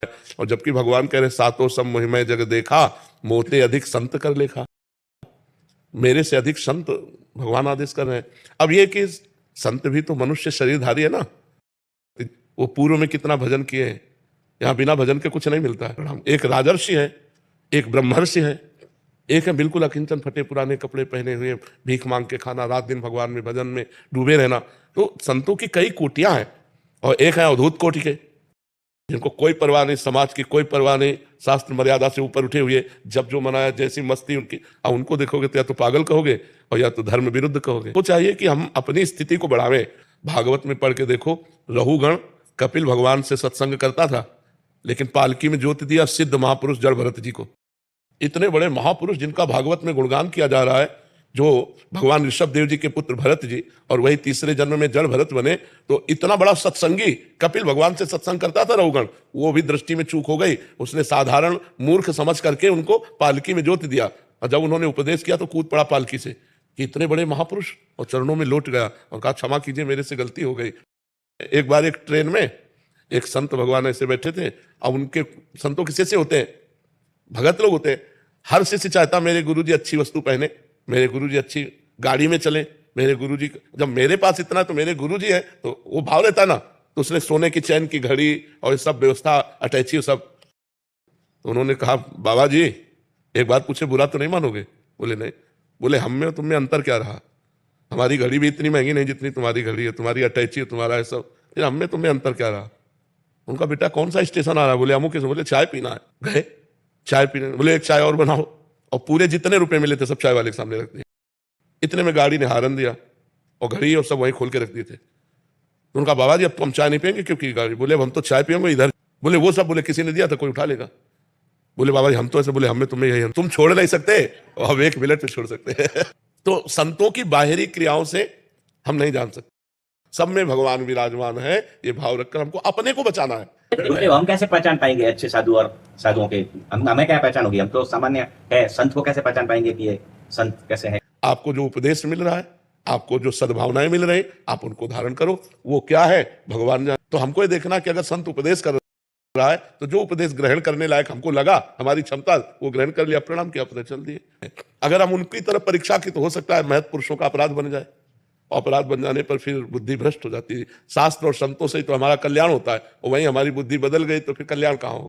और जबकि भगवान कह रहे सातों सब महिमा जग देखा, मोते अधिक संत कर लेखा। मेरे से अधिक संत भगवान आदेश कर रहे हैं। अब ये कि संत भी तो मनुष्य शरीरधारी है ना, वो पूर्व में कितना भजन किए हैं, यहाँ बिना भजन के कुछ नहीं मिलता है। एक राजर्षि है, एक ब्रह्मर्षि है, एक है बिल्कुल अकिंचन, फटे पुराने कपड़े पहने हुए, भीख मांग के खाना, रात दिन भगवान में भजन में डूबे रहना। तो संतों की कई कोटियां हैं, और एक है अवधूत कोटि के, जिनको कोई परवाह नहीं, समाज की कोई परवाह नहीं, शास्त्र मर्यादा से ऊपर उठे हुए, जब जो मनाया जैसी मस्ती उनकी। अब उनको देखोगे तो या तो पागल कहोगे और या तो धर्म विरुद्ध कहोगे। तो चाहिए कि हम अपनी स्थिति को बढ़ावें। भागवत में पढ़ के देखो, रहुगण कपिल भगवान से सत्संग करता था, लेकिन पालकी में ज्योति दिया सिद्ध महापुरुष जड़ भरत जी को। इतने बड़े महापुरुष जिनका भागवत में गुणगान किया जा रहा है, जो भगवान ऋषभ देव जी के पुत्र भरत जी, और वही तीसरे जन्म में जड़ भरत बने। तो इतना बड़ा सत्संगी कपिल भगवान से सत्संग करता था रहुगण, वो भी दृष्टि में चूक हो गई। उसने साधारण मूर्ख समझ करके उनको पालकी में ज्योति दिया, और जब उन्होंने उपदेश किया तो कूद पड़ा पालकी से कि इतने बड़े महापुरुष, और चरणों में लौट गया और कहा क्षमा कीजिए, मेरे से गलती हो गई। एक बार एक ट्रेन में एक संत भगवान ऐसे बैठे थे। अब उनके संतों किसी से होते हैं, भगत लोग होते हैं, हर शिष्य चाहता मेरे गुरुजी अच्छी वस्तु पहने, मेरे गुरुजी अच्छी गाड़ी में चले, मेरे गुरुजी, जब मेरे पास इतना तो मेरे गुरुजी है, तो वो भाव रहता ना। तो उसने सोने की चैन की घड़ी और ये सब व्यवस्था, अटैची सब। तो उन्होंने कहा बाबा जी एक बात पूछे, बुरा तो नहीं मानोगे? बोले नहीं। बोले हम में और तुम में अंतर क्या रहा? हमारी घड़ी भी इतनी महंगी नहीं जितनी तुम्हारी घड़ी है, तुम्हारी अटैची है, तुम्हारा है सब, फिर हम में तुम्हें अंतर क्या रहा? उनका बेटा कौन सा स्टेशन आ रहा है? बोले अमुक। बोले चाय पीना है। गए चाय पीने, बोले एक चाय और बनाओ, और पूरे जितने रुपए मिले थे सब चाय वाले के सामने रख दिए। इतने में गाड़ी ने हारन दिया और घड़ी और सब वहीं खोल के रख दिए थे। तो उनका बाबा जी अब तो हम चाय नहीं पियेंगे क्योंकि गाड़ी। बोले अब हम तो चाय पियेंगे इधर। बोले वो सब, बोले किसी ने दिया था, कोई उठा लेगा। बोले बाबा जी हम तो ऐसे, बोले हमें तुम्हें यही, तुम छोड़ नहीं सकते और हम 1 मिनट में छोड़ सकते हैं। तो संतों की बाहरी क्रियाओं से हम नहीं जान सकते, सब में भगवान विराजमान है, ये भाव रखकर हमको अपने को बचाना है। हम कैसे पहचान पाएंगे अच्छे साधु और साधुओं के? हमें क्या पहचान होगी? हम तो सामान्य है, संत को कैसे पहचान पाएंगे कि ये संत कैसे है? आपको जो उपदेश मिल रहा है, आपको जो सद्भावनाएं मिल रही, आप उनको धारण करो। वो क्या है भगवान जाने। तो हमको ये देखना कि अगर संत उपदेश कर रहा है तो जो उपदेश ग्रहण करने लायक हमको लगा, हमारी क्षमता, वो ग्रहण कर लिया, प्रणाम किया, अपने चल दिए। अगर हम उनकी तरफ परीक्षा की, तो हो सकता है महत् पुरुषों का अपराध बन जाए। अपराध बन जाने पर फिर बुद्धि भ्रष्ट हो जाती है। शास्त्र और संतों से ही तो हमारा कल्याण होता है, और वहीं हमारी बुद्धि बदल गई तो फिर कल्याण कहाँ हो।